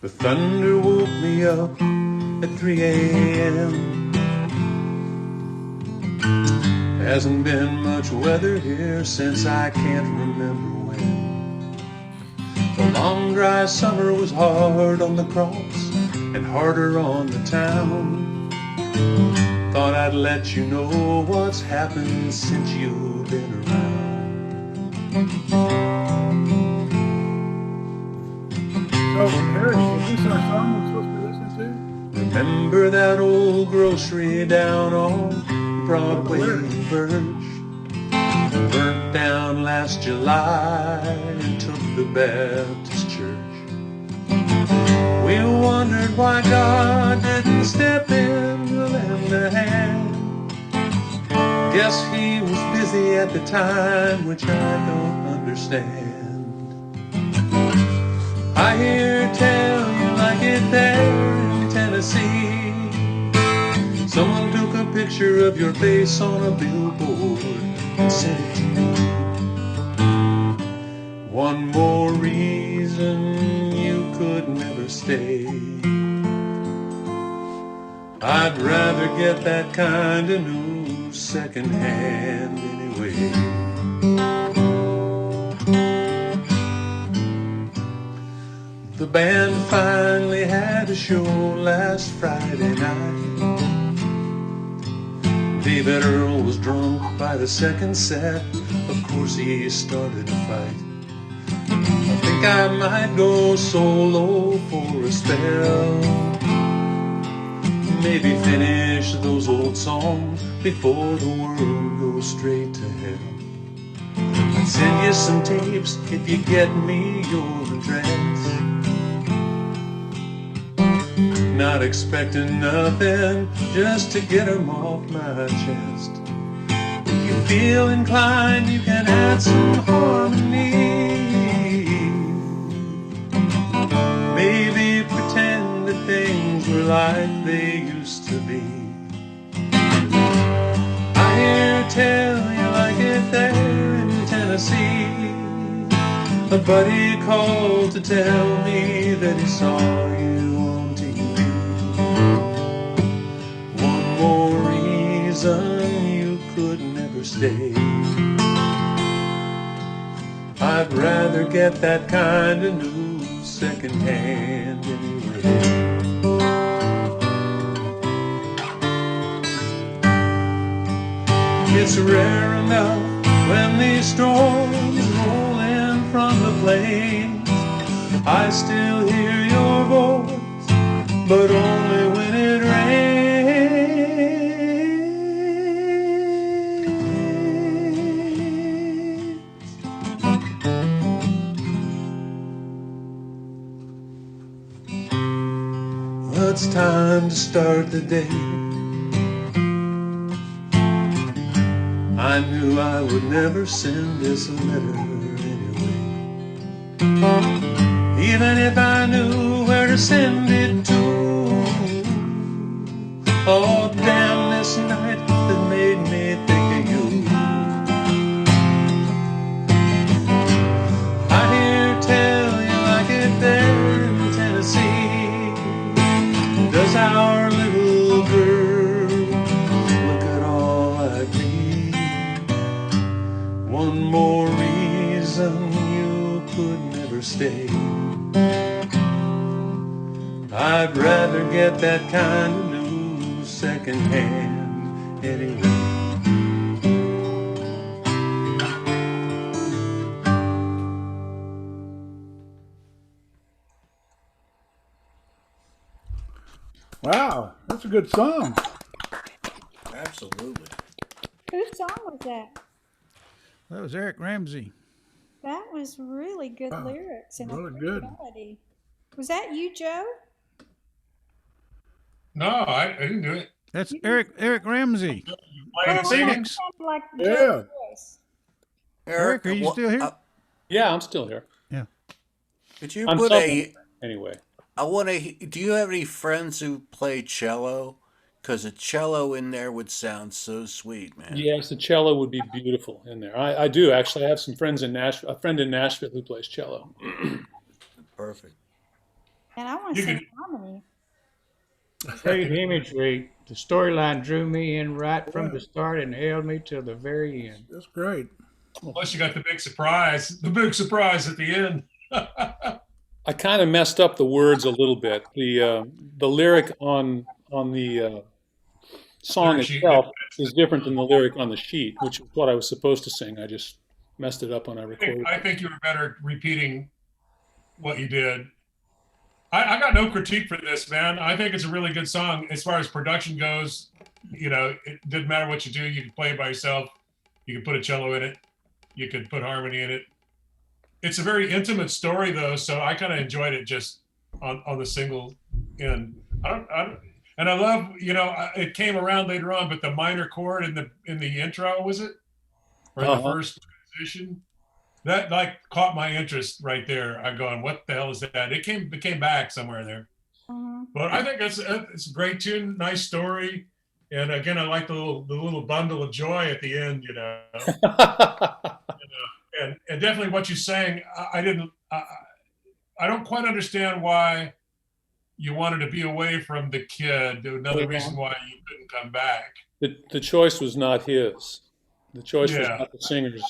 The thunder woke me up at 3 a.m. Hasn't been much weather here since I can't remember when. The long dry summer was hard on the cross and harder on the town. Thought I'd let you know what's happened since you've been around. So, Eric, is this our song we're supposed to be listening to? Remember that old grocery down on Broadway and Birch? Burnt down last July and took the Baptist church. We wondered why God didn't step in to lend a hand. Guess he was busy at the time, which I don't understand. I hear tell you like it there in Tennessee. Someone took a picture of your face on a billboard and sent it to me. One more reason you could never stay. I'd rather get that kind of news secondhand anyway. The band finally had a show last Friday night. David Earl was drunk by the second set. Of course he started a fight. I think I might go solo for a spell. Maybe finish those old songs before the world goes straight to hell. I'd send you some tapes if you get me your address. Not expecting nothing, just to get them off my chest. If you feel inclined, you can add some harmony. Maybe pretend that things were like they used to be. I hear tell you like it there in Tennessee. A buddy called to tell me that he saw you on TV. One more reason you could never stay. I'd rather get that kind of news secondhand anyway. It's rare enough when these storms roll in from the plains. I still hear your voice, but only when it rains. Well, it's time to start the day. I knew I would never send this letter anyway. Even if I knew where to send it to. Oh, damn this night that made me think of you. I hear tell you like it there in Tennessee. Does our little girl look at all like me? One more reason you could never stay. I'd rather get that kind of news secondhand anyway. Wow, that's a good song. Absolutely. Whose song was that? That was Eric Ramsey. That was really good lyrics and a really great good. melody. Was that you, Joe? No, I didn't do it. That's Eric Ramsey. Playing the singing? Sounded like Yeah. Joe's voice. Eric, are you still here? Yeah, I'm still here. Yeah. Could you I'm put something. Anyway. I want to. Do you have any friends who play cello? Because a cello in there would sound so sweet, man. Yes, the cello would be beautiful in there. I do actually. I have some friends in Nashville. A friend in Nashville who plays cello. Perfect. And I want You to could- sing harmony. Great imagery. The storyline drew me in right from the start and held me till the very end. That's great. Plus, you got the big surprise at the end. I kind of messed up the words a little bit. The lyric on the song Lyric sheet. itself is different than the lyric on the sheet, which is what I was supposed to sing. I just messed it up when I recorded. I think you were better repeating what you did. I got no critique for this, man. I think it's a really good song. As far as production goes, you know, it didn't matter what you do. You can play it by yourself. You can put a cello in it. You could put harmony in it. It's a very intimate story, though, so I kind of enjoyed it just on the single end. And I love, you know, it came around later on, but the minor chord in the intro, was it? Or the first position? That like caught my interest right there. I'm going, what the hell is that? It came back somewhere there. But I think it's a great tune, nice story. And again, I like the little bundle of joy at the end, you know. And definitely what you sang, I don't quite understand why you wanted to be away from the kid. Another reason why you couldn't come back. The choice was not his. The choice was not the singer's.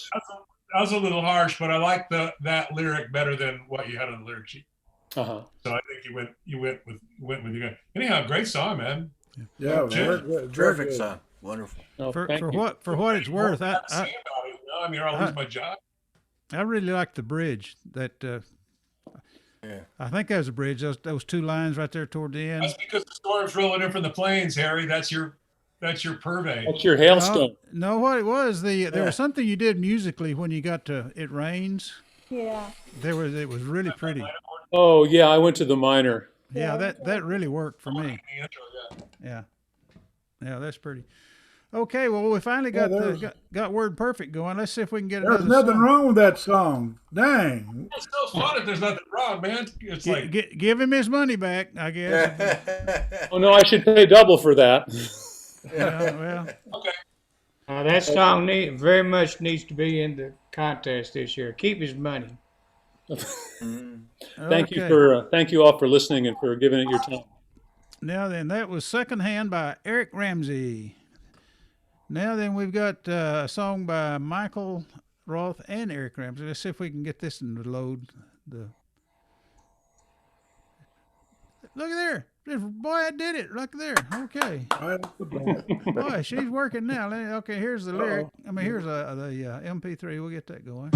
That was a little harsh, but I like that lyric better than what you had on the lyric sheet. So I think you went with your guy. Anyhow, great song, man. Yeah, Terrific song. Wonderful. Oh, For what it's worth, I mean, I'll lose my job. I really like the bridge. That I think that was a bridge. Those two lines right there toward the end. That's because the storm's rolling in from the plains, Harry. That's your purvey. That's your hailstone. No, what it was there was something you did musically when you got to "It Rains." Yeah. It was really pretty. Oh yeah, I went to the minor. Yeah, that really worked for me. Yeah, that's pretty. Okay, well we finally got Word Perfect going. Let's see if we can get another. There's nothing song. wrong with that song. Dang. It's so fun if there's nothing wrong, man. It's like Give him his money back, I guess. Oh no, I should pay double for that. Well. okay. That song very much needs to be in the contest this year. Keep his money. Thank you all for listening and for giving it your time. Now then, that was Secondhand by Eric Ramsey. Now then, we've got a song by Michael Roth and Eric Ramsey. Let's see if we can get this in the load. Look at there. Boy, I did it. Look there. Okay. Boy, she's working now. Okay, here's the lyric. I mean, here's the MP3. We'll get that going.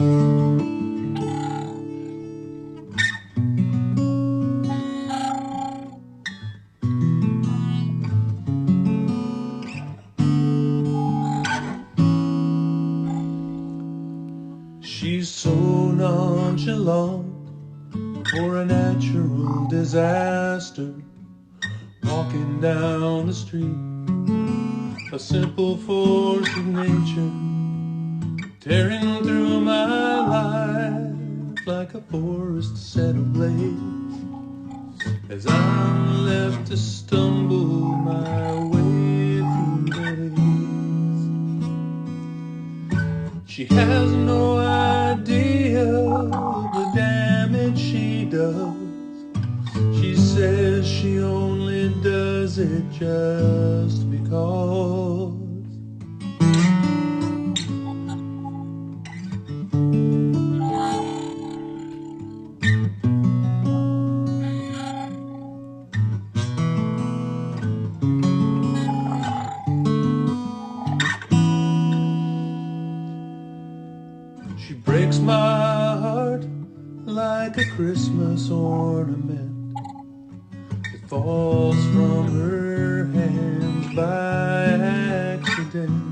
She's so nonchalant for a natural disaster. Walking down the street, a simple force of nature, tearing through my life like a forest set ablaze. As I'm left to stumble my way through the haze. She has no idea of the damage she does. She says she only does it just because. She breaks my heart like a Christmas ornament. Falls from her hands by accident.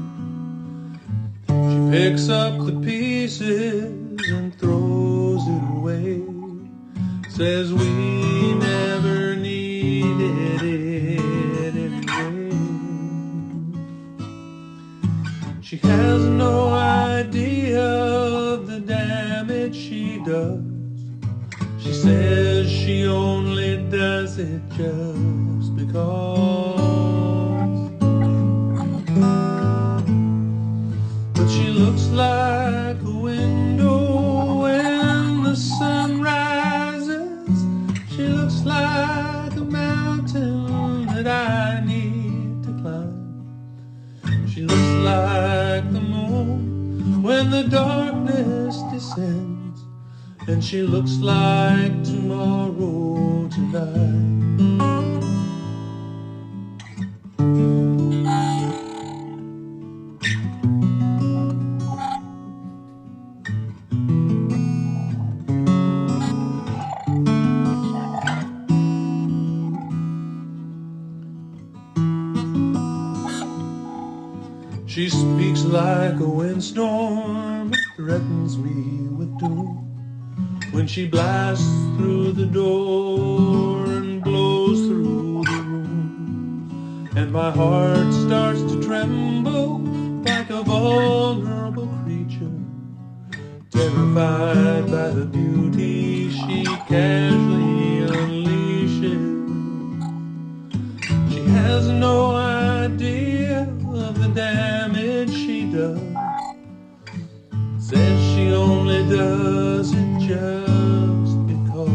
She picks up the pieces and throws it away. Says we never needed it anyway. She has no idea of the damage she does. She says she only does it just because. But she looks like a window when the sun rises. She looks like like a mountain that I need to climb. She looks like the moon when the darkness descends, and she looks like tomorrow tonight. She speaks like a windstorm, it threatens me with doom. When she blasts through the door and blows through the room, and my heart starts to tremble like a vulnerable creature, terrified by the beauty she casually unleashes. She has no idea of the damage she does. Says she only does it just because.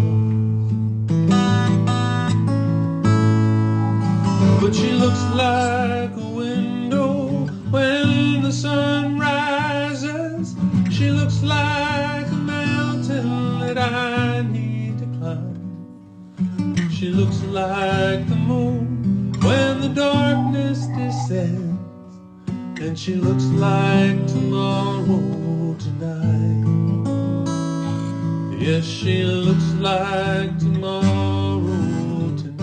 But she looks like a window when the sun rises. She looks like a mountain that I need to climb. She looks like the moon when the darkness descends, and she looks like tomorrow tonight. Yes, she looks like tomorrow tonight.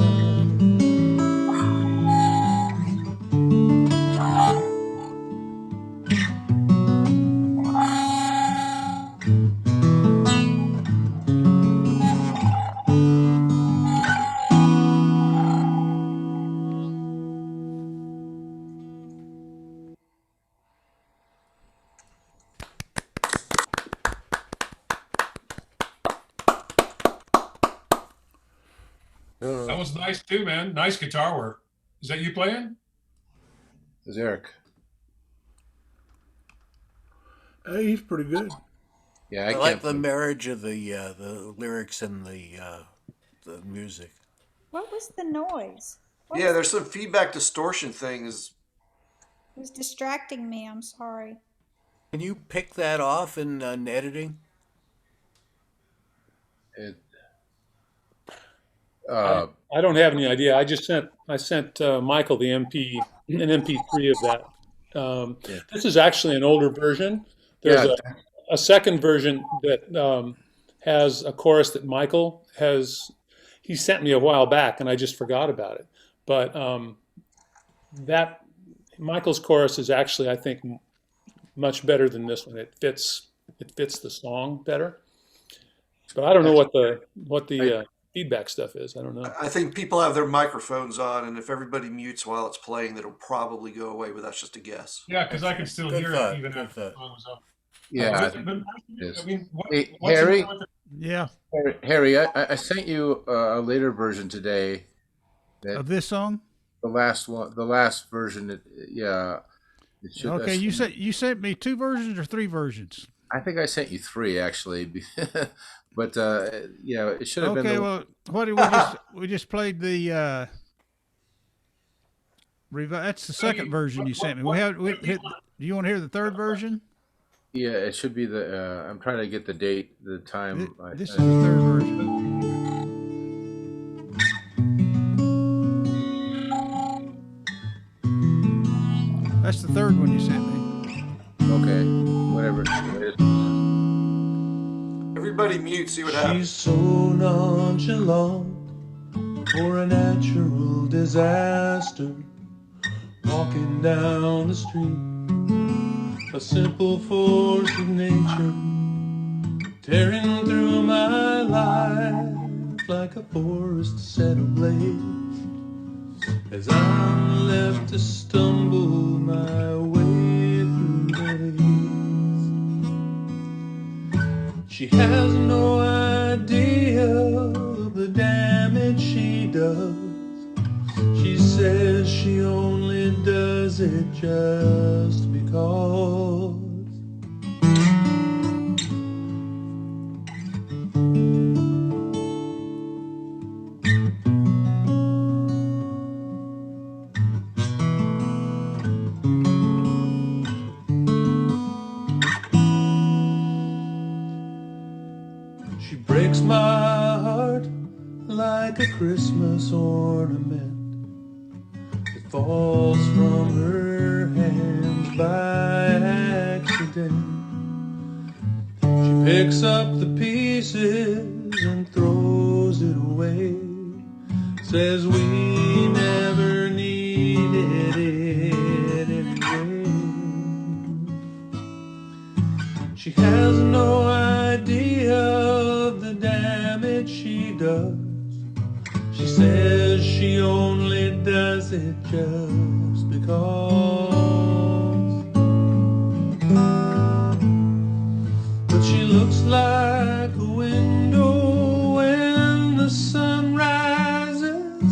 That was nice too, man. Nice guitar work. Is that you playing? It's Eric. Hey, he's pretty good. Yeah, I I like can't. the marriage of the lyrics and the music. What was the noise? What Yeah, was there's some feedback distortion things. It was distracting me. I'm sorry. Can you pick that off in editing? It, I don't have any idea. I sent Michael the an MP3 of that. Yeah. This is actually an older version. There's Yeah. a second version that has a chorus that Michael he sent me a while back, and I just forgot about it. But that Michael's chorus is actually, I think, much better than this one. It fits the song better. But I don't know what the feedback stuff is. I don't know. I think people have their microphones on, and if everybody mutes while it's playing, that'll probably go away, but that's just a guess. Yeah, because I can still Good hear thought, it even good after the thought. song was up. yeah, I But- think but, it is. I mean, Hey, what's Harry? in with the- Yeah, Harry, I sent you a later version today. of this song. The last one, the last version. Yeah, it should. Okay, you sent me 2 versions or 3 versions. I think I sent you 3 actually, but yeah, it should have been. Okay, The, well, what did we just played the that's the second version you sent me. Do you want to hear the third version? yeah, it should be the. I'm trying to get the date, the time. This is the third version. That's the third one you sent me. Okay, whatever. Everybody mute, see what She's happens. so nonchalant for a natural disaster. Walking down the street, a simple force of nature, tearing through my life like a forest set ablaze. As I'm left to stumble my way through the haze. She has no idea of the damage she does. She says she only does it just because. like a Christmas ornament. It falls from her hands by accident. She picks up the pieces and throws it away. Says we never needed it anyway. She has no idea of the damage she does. She says she only does it just because. But she looks like a window when the sun rises.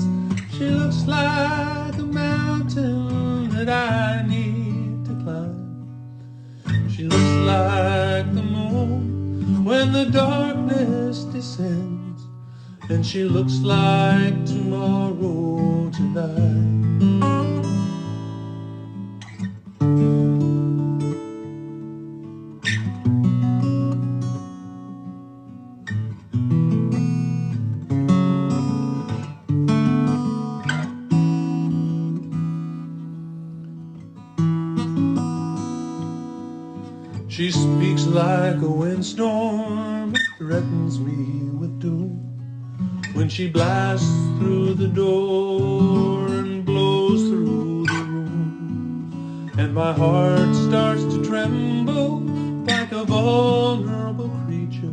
She looks like a mountain that I need to climb. She looks like the moon when the darkness descends. And she looks like tomorrow tonight. She speaks like a windstorm, threatens me with doom. When she blasts through the door and blows through the room, and my heart starts to tremble like a vulnerable creature,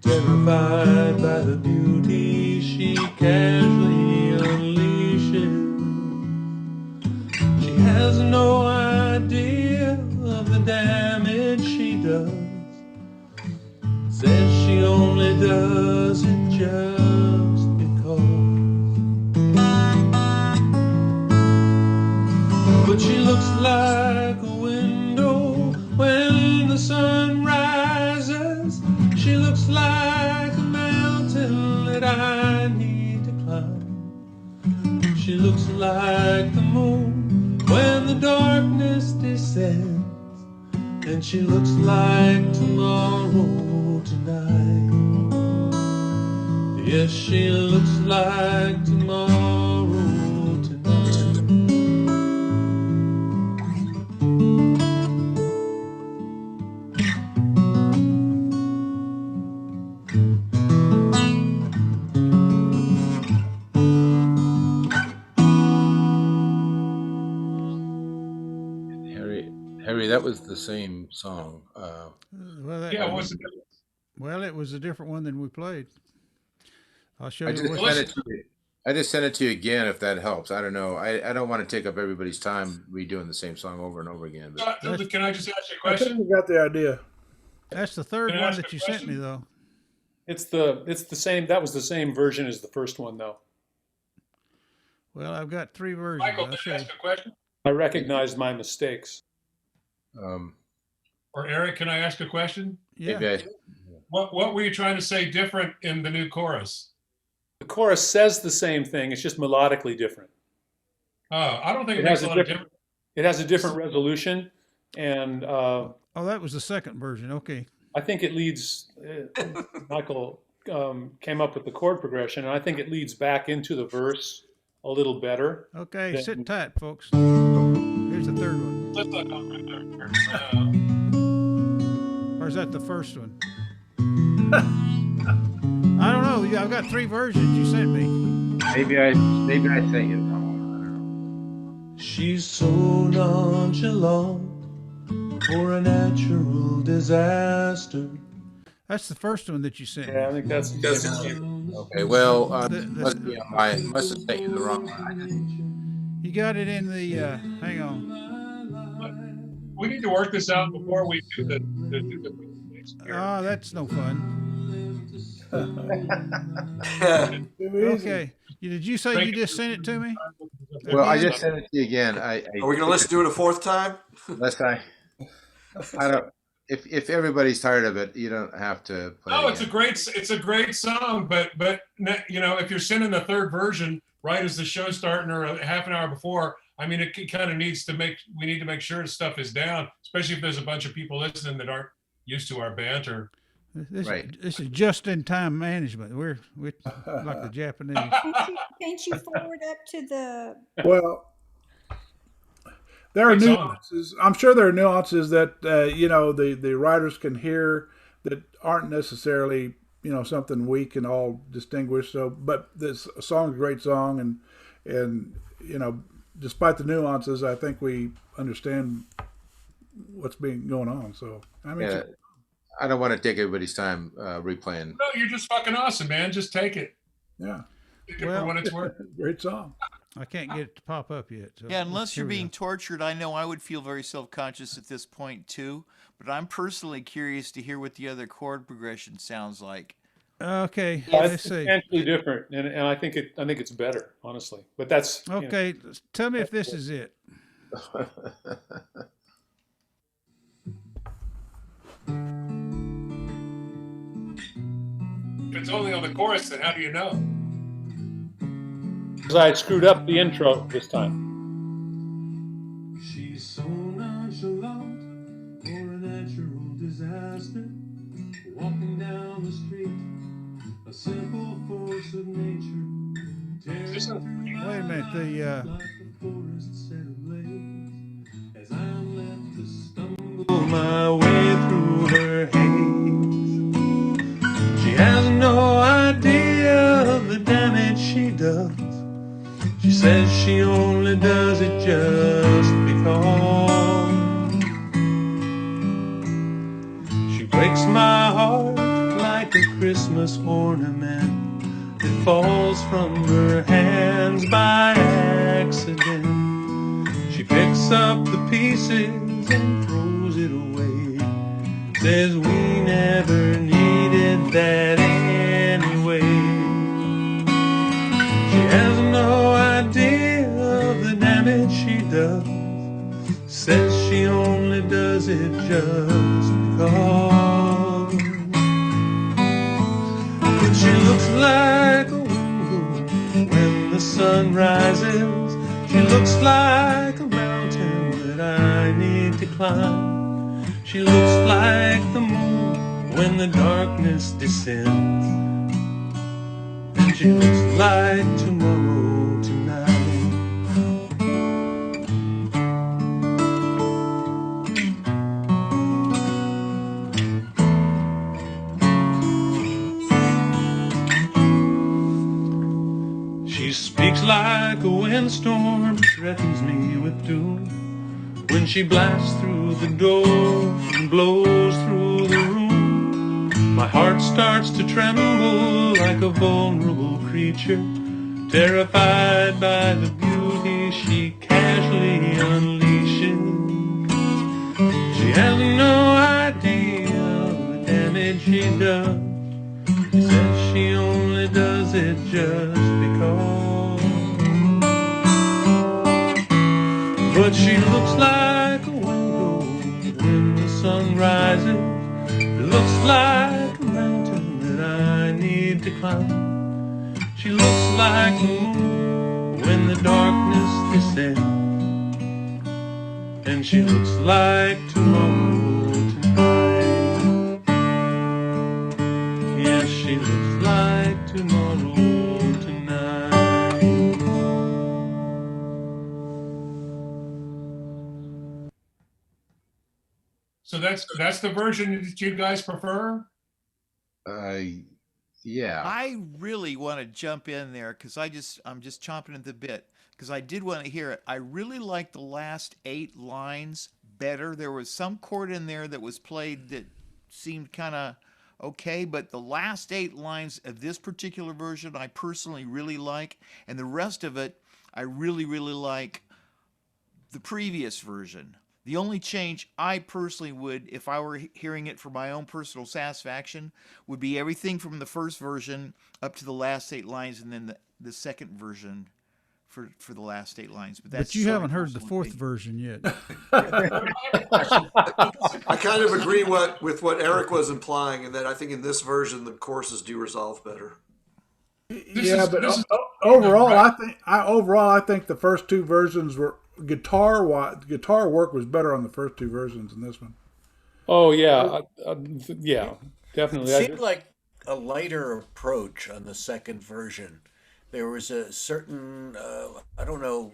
terrified by the beauty she casually unleashes. She has no idea of the damage she does. Says she only does it just because. But she looks like a window when the sun rises. She looks like a mountain that I need to climb. She looks like the moon when the darkness descends. And she looks like tomorrow tonight. Yes, she looks like tomorrow tonight. Harry, that was the same song. Yeah, what's the difference? Well, it was a different one than we played. I'll show I you. just what- sent it to you. I just sent it to you again, if that helps. I don't know. I don't want to take up everybody's time redoing the same song over and over again. But Can I just ask you a I think question? we got the idea. That's the third Can I one ask that a you sent question? me, though. It's the same. That was the same version as the first one, though. Well, I've got three versions. Michael, I'll can show I you. ask a question? I recognized my mistakes. Or Eric, can I ask a question? Yeah. maybe What were you trying to say different in the new chorus? The chorus says the same thing. It's just melodically different. Oh, I don't think it, It makes has a a lot of different. difference. It has a different resolution, and Oh, that was the second version. Okay. I think it leads. Michael came up with the chord progression, and I think it leads back into the verse a little better. Okay, Then- sit tight, folks. Here's the third one. Let's not go right there. Or is that the first one? I don't know. I've got three versions you sent me. maybe I sent you the wrong one. I don't know. She's so nonchalant for a natural disaster. That's the first one that you sent Yeah, I me. think that's Okay, well, The- must be on my must have sent you the wrong one. I didn't. You got it in the. Hang on. We need to work this out before we do the Oh, that's no fun. Too easy. Okay. Did you say you just sent it to me? Well, I just sent it to you again. Are we going to listen to it a fourth time? Unless I don't. If everybody's tired of it, you don't have to play. No, it it's a again. great song, but you know, if you're sending the third version right as the show's starting or a half an hour before, I mean, it kind of needs to we need to make sure the stuff is down, especially if there's a bunch of people listening that aren't used to our banter. This is just-in-time management. We're like the Japanese. Can't you forward up to the? Well, there are nuances. I'm sure there are nuances that the writers can hear that aren't necessarily something we can all distinguish. So, but this song's a great song, and despite the nuances, I think we understand what's going on. So I mean, Yeah, I don't want to take everybody's time replaying. No, you're just fucking awesome, man. Just take it. Yeah. Take it for what it's worth. Great song. I can't get it to pop up yet. So Yeah, unless you're being tortured, I know I would feel very self-conscious at this point too. But I'm personally curious to hear what the other chord progression sounds like. Okay, it's substantially different, and I think it's better, honestly. But that's okay. Tell me if this is it. If it's only on the chorus, then how do you know? Because I had screwed up the intro this time. She's so nonchalant for a natural disaster. Walking down the street, a simple force of nature. Wait a minute, the like a forest set ablaze. As I'm left to stumble my way through her haze. She has no idea of the damage she does. She says she only does it just because. She breaks my heart like a Christmas ornament that falls from her hands by accident. She picks up the pieces and throws it away. Says we never needed that anyway. She has no idea of the damage she does. Says she only does it just because. But she looks like a window when the sun rises. She looks like a mountain that I need to climb. She looks like the moon when the darkness descends. And she looks like tomorrow tonight. She speaks like a windstorm, threatens me with doom. When she blasts through the door and blows through the room, my heart starts to tremble like a vulnerable creature, terrified by the beauty she casually unleashes. She has no idea of the damage she does. She says she only does it just because. But she looks like a window when the sun rises. It looks like a mountain that I need to climb. She looks like the moon when the darkness descends. And she looks like tomorrow tonight. Yes, she looks like tomorrow tonight. So that's the version that you guys prefer? Yeah. I really want to jump in there because I'm just chomping at the bit because I did want to hear it. I really like the last 8 lines better. There was some chord in there that was played that seemed kind of okay, but the last 8 lines of this particular version I personally really like, and the rest of it I really, really like the previous version. The only change I personally would, if I were hearing it for my own personal satisfaction, would be everything from the first version up to the last 8 lines, and then the second version for the last 8 lines. But you haven't heard the fourth version yet. I kind of agree with what Eric was implying, in that I think in this version the choruses do resolve better. Overall, I think the first 2 versions were guitar work was better on the first 2 versions than this one. Oh yeah, yeah. Definitely. It seemed like a lighter approach on the second version. There was a certain, I don't know,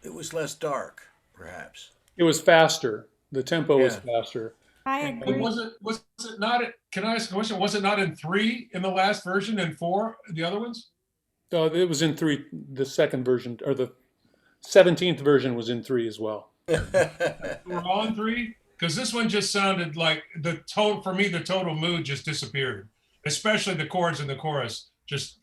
it was less dark, perhaps. It was faster. The tempo was Yeah. faster. I agree. Was it not? Can I ask a question? Was it not in 3 in the last version and 4 the other ones? No, it was in 3. The second version, or the 17th version, was in 3 as well. We're all in 3 because this one just sounded like the total. For me, the total mood just disappeared. Especially the chords in the chorus just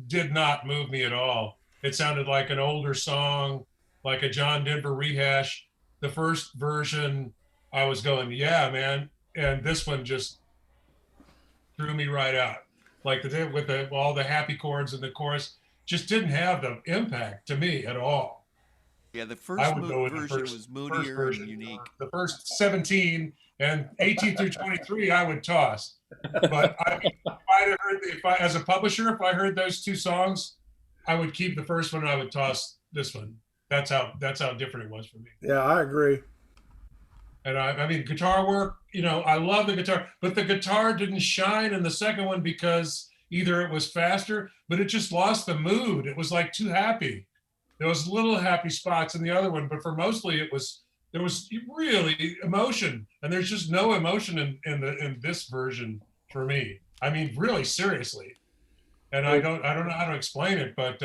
did not move me at all. It sounded like an older song, like a John Denver rehash. The first version, I was going, yeah, man, and this one just threw me right out. Like with all the happy chords in the chorus, just didn't have the impact to me at all. Yeah, the first version was moodier and unique. The first 17 and 18 through 23, I would toss. But as a publisher, if I heard those 2 songs, I would keep the first one and I would toss this one. That's how different it was for me. Yeah, I agree. And I mean, guitar work, I love the guitar, but the guitar didn't shine in the second one because either it was faster, but it just lost the mood. It was like too happy. There was little happy spots in the other one, but for mostly there was really emotion, and there's just no emotion in this version for me. I mean, really seriously. And I don't know how to explain it, but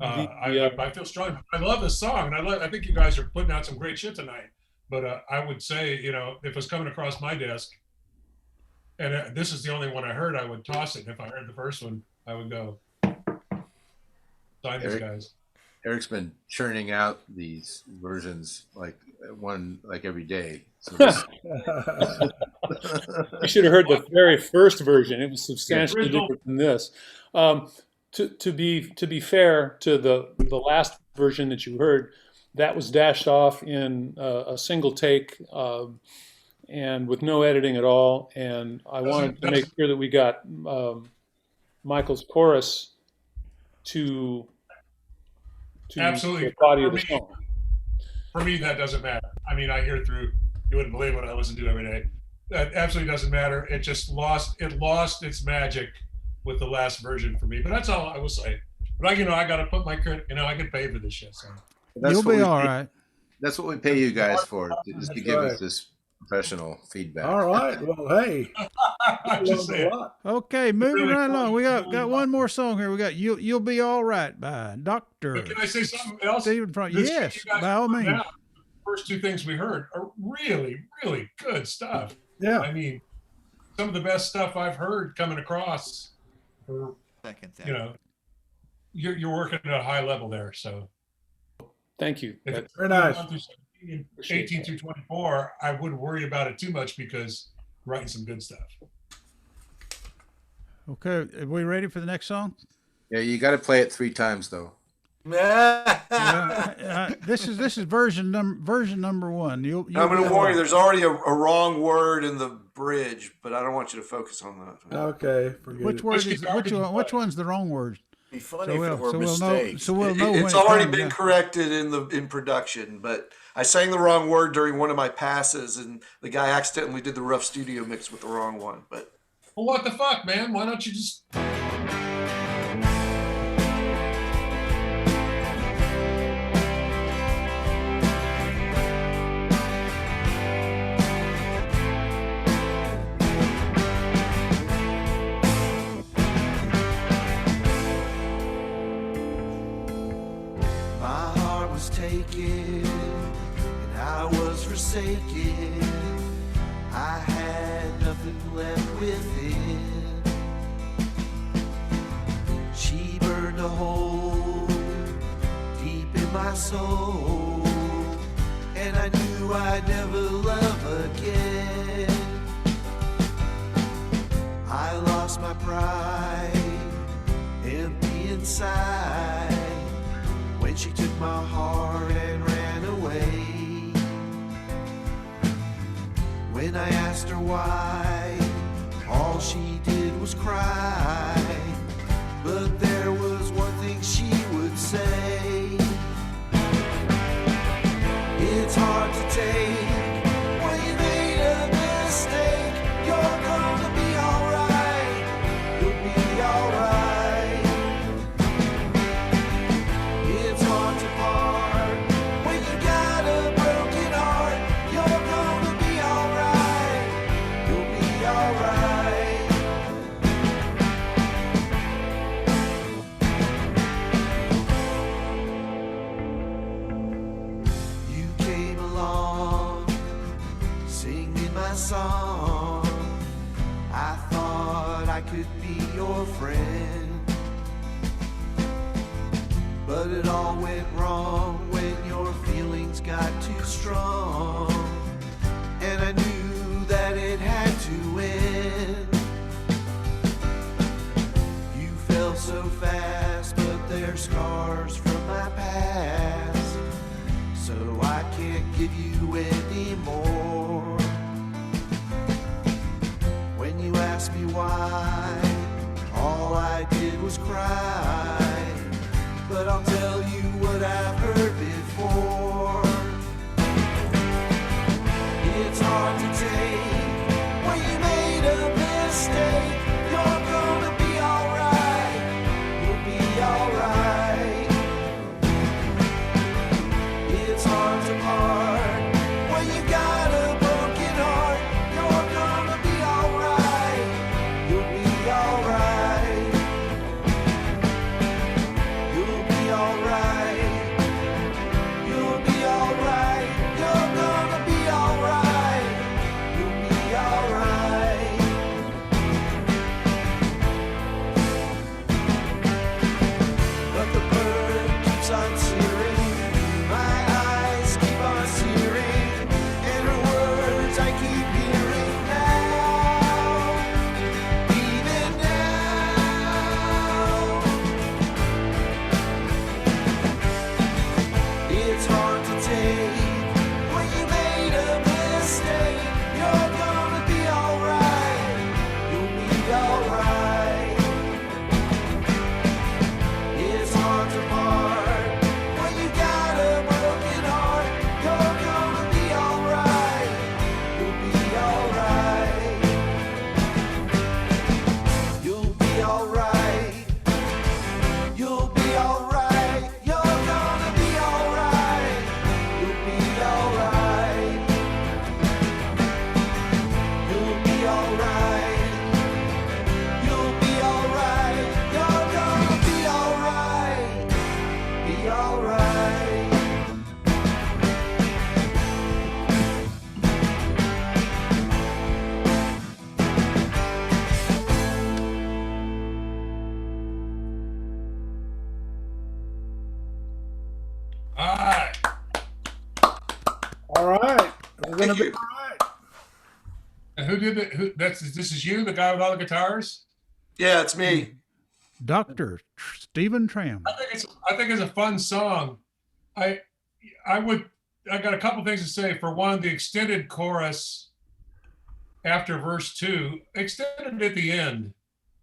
I feel strong. I love this song, and I think you guys are putting out some great shit tonight. But I would say, if it was coming across my desk, and this is the only one I heard, I would toss it. And if I heard the first one, I would go sign these guys. Eric's been churning out these versions like every day. So You should have heard the very first version. It was substantially different than this. To be fair to the last version that you heard, that was dashed off in a single take and with no editing at all. And I wanted to make sure that we got Michael's chorus to absolutely the body of the song. For me, that doesn't matter. I mean, I hear through. You wouldn't believe what I listen to every day. That absolutely doesn't matter. It just lost its magic with the last version for me. But that's all I will say. But I got to put my credit. I get paid for this shit. So you'll be all right. That's what we pay you guys for, just to give us this professional feedback. All right. Well, hey. Okay, moving right along. We got one more song here. We got "You'll Be All Right" by Dr. Can I say something else? Stephen Front. Yes, by all means. The first 2 things we heard are really, really good stuff. Yeah. I mean, some of the best stuff I've heard coming across. You're working at a high level there. So thank you. If very nice. 18 through 24, I wouldn't worry about it too much because I'm writing some good stuff. Okay, are we ready for the next song? Yeah, you got to play it 3 times though. This is version number 1. I'm going to warn you. There's already a wrong word in the bridge, but I don't want you to focus on that. Okay, which one's the wrong word? Be funny if it were mistakes. We'll know. It's already been corrected in production, but I sang the wrong word during one of my passes, and the guy accidentally did the rough studio mix with the wrong one. But well, what the fuck, man? Why don't you just? Taken and I was forsaken. I had nothing left within. She burned a hole deep in my soul, and I knew I'd never love again. I lost my pride, empty inside, when she took my heart and ran away. When I asked her why, all she did was cry. But there was one thing she would say: it's hard to take when you made a mistake. You're be your friend. But it all went wrong when your feelings got too strong. And I knew that it had to end. You fell so fast, but they're scars from my past. So I can't give you any more. When you ask me why, all I did was cry. But I'll tell you what I've heard before. It's hard to take when you made a mistake. You're gonna be alright. You'll be alright. It's hard to part when you got a broken heart. You're gonna be alright. You'll be alright. You'll be alright. You'll be alright. You're gonna be alright. You'll be alright. But the bird keeps on cheering. My eyes keep on searing. And her words I keep hearing now. Even now. It's hard to take when you made a mistake. You're gonna be alright. You'll be alright. It's hard to part when you got a broken heart. You're gonna be alright. You'll be alright. You'll be alright. You'll be alright. You're gonna be alright. You'll be alright. You'll be alright. You'll be alright. You're gonna be alright. Be alright. All right. All right. We're going to Thank be you. all right. And who did it? This is you, the guy with all the guitars? Yeah, it's me. Dr. Stephen Troum. I think it's a fun song. I got a couple things to say. For one, the extended chorus after verse 2, extend it at the end.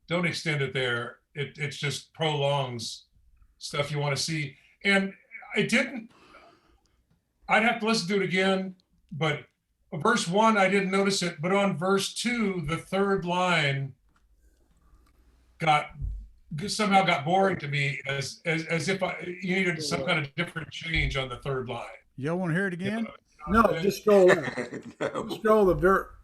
Don't extend it there. It just prolongs stuff you want to see. And I'd have to listen to it again, but verse 1, I didn't notice it, but on verse 2, the third line somehow got boring to me, as if you needed some kind of different change on the third line. Y'all want to hear it again? No, just scroll up.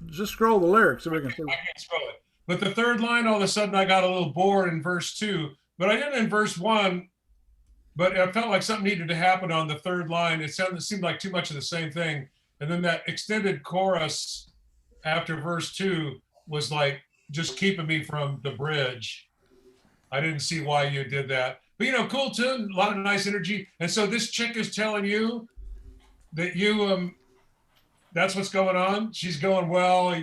Just scroll the lyrics so we can see. I can't scroll it. But the third line, all of a sudden, I got a little bored in verse 2. But I didn't in verse 1. But I felt like something needed to happen on the third line. It seemed like too much of the same thing. And then that extended chorus after verse 2 was like just keeping me from the bridge. I didn't see why you did that. But, cool tune, a lot of nice energy. And so this chick is telling you that that's what's going on. She's going, well,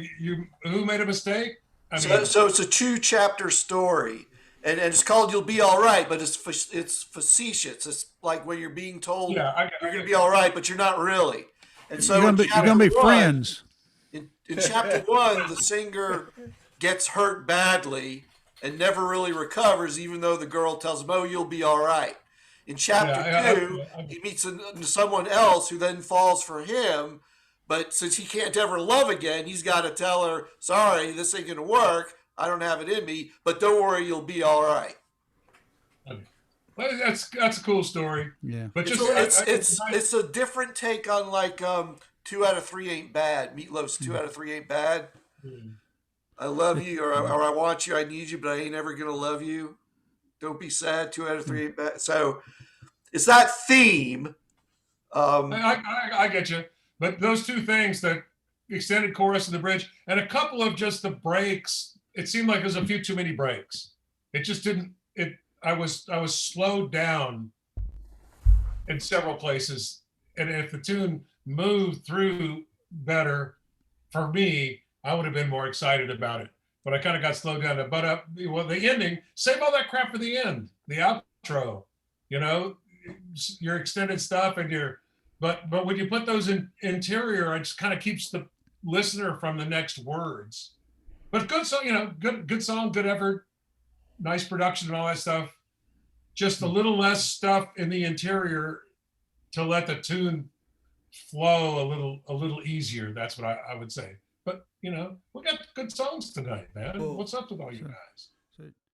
who made a mistake? So it's a 2-chapter story. And it's called "You'll Be All Right," but it's facetious. It's like when you're being told you're going to be all right, but you're not really. And so you're gonna be friends. In chapter 1, the singer gets hurt badly and never really recovers, even though the girl tells him, "Oh, you'll be all right." In chapter 2, he meets someone else who then falls for him, but since he can't ever love again, he's got to tell her, "Sorry, this ain't going to work. I don't have it in me, but don't worry, you'll be all right." Well, that's a cool story. Yeah, but it's a different take on like 2 out of 3 ain't bad. Meatloaf's 2 out of 3 ain't bad. I love you, or I want you, I need you, but I ain't ever gonna love you. Don't be sad. 2 out of 3 ain't bad. So it's that theme. I get you, but those two things, that extended chorus and the bridge, and a couple of just the breaks it seemed like there was a few too many breaks. It just didn't. I was slowed down in several places, and if the tune moved through better, for me, I would have been more excited about it. But I kind of got slowed down. But well, the ending, save all that crap for the end, the outro. You know, your extended stuff and your. But when you put those in interior, it just kind of keeps the listener from the next words. But good song, you know, good song, good effort, nice production and all that stuff. Just a little less stuff in the interior to let the tune flow a little easier. That's what I would say. But you know, we got good songs tonight, man. What's up with all you guys?